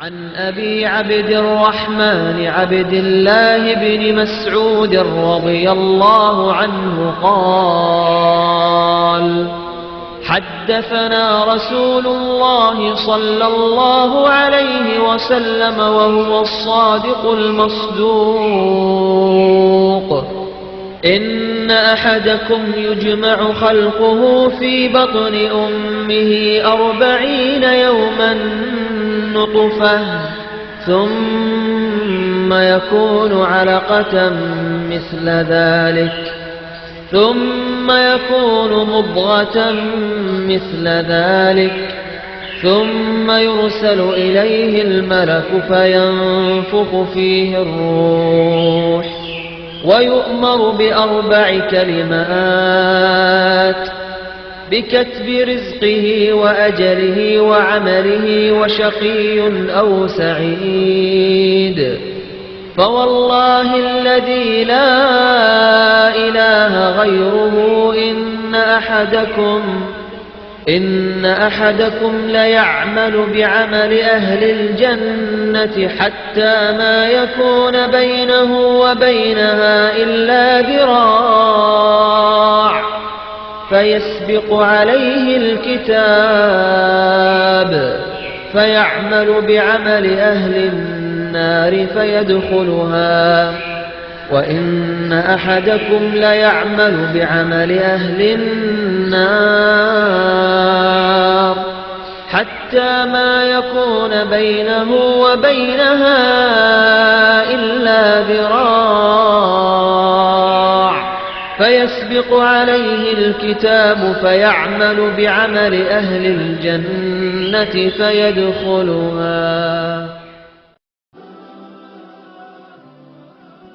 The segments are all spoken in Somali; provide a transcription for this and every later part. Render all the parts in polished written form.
عن أبي عبد الرحمن عبد الله بن مسعود رضي الله عنه قال: حدثنا رسول الله صلى الله عليه وسلم وهو الصادق المصدوق: إن أحدكم يجمع خلقه في بطن أمه 40 يوما نطفة ثم يكون علقة مثل ذلك ثم يكون مضغة مثل ذلك ثم يرسل إليه الملك فينفخ فيه الروح ويؤمر ب4 كلمات: بكتب رزقه وأجله وعمله وشقي أو سعيد. فوالله الذي لا إله غيره إن أحدكم ليعمل بعمل أهل الجنة حتى ما يكون بينه وبينها إلا ذراع فيسبق عليه الكتاب فيعمل بعمل أهل النار فيدخلها، وإن أحدكم ليعمل بعمل أهل النار حتى ما يكون بينه وبينها إلا ذراع فيسبق عليه الكتاب فيعمل بعمل أهل الجنة فيدخلها.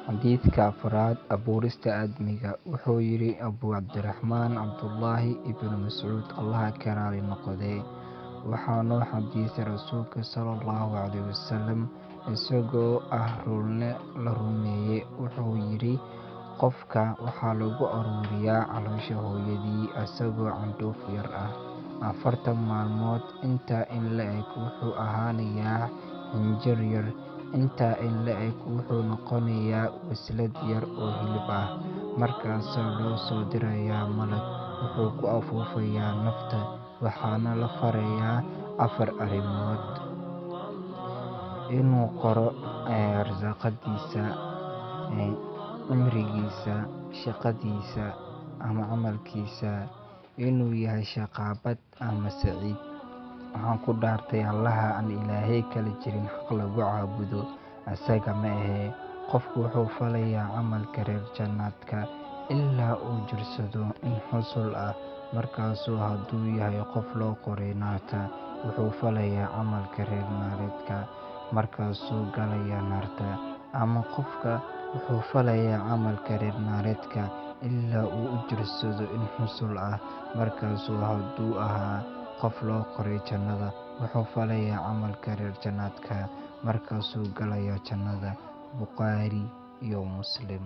xadiidka afraad abuurista aadmiga. Wuxuu yidhi Abu Cabdiraxmaan Cabdullaahi ibnu Mascuud, allaha ka raali noqdee, waxaa noo xadiisay rasuulka sallallahu calayhi wasalam isagoo ah runle la rumeeyey. Wuxuu yidhi, qofka waxaa lagu aruuriyaa caloosha hooyadii isagoo candhuuf yar ah 40 maalmood. Intaa in la eg wuxuu ahaanayaa xinjir yar, intaa in la eg wuxuu noqonayaa waslad yar oo hilib ah. Markaasaa loo soo dirayaa malag, wuxuu ku afuufayaa nafta, waxaana la farayaa 4 arrimood: inuu qoro arsaaqadiisa, cimrigiisa, shaqadiisa ama camalkiisa, inuu yahay shaqaabad ama saciid. Waxaan ku dhaartay allaha aan ilaahay kala jirin xaq lagu caabudo isaga ma ahee. Qofku wuxuu falayaa camalka reer jannaadka ilaa uu jirsado in xusul ah. Markaasuu hadduu yahay qof loo qoray naarta, wuxuu falayaa camalka reer naareedka, markaasuu galayaa naarta. Ama qofka wuxuu falayaa camalka reer naareedka ilaa uu u jirsado in xusul ah. Markaasuu hadduu ahaa qof loo qoray jannada, wuxuu falayaa camalka reer jannaadka, markaasuu galayaa jannada. Bukhaari iyo Muslim.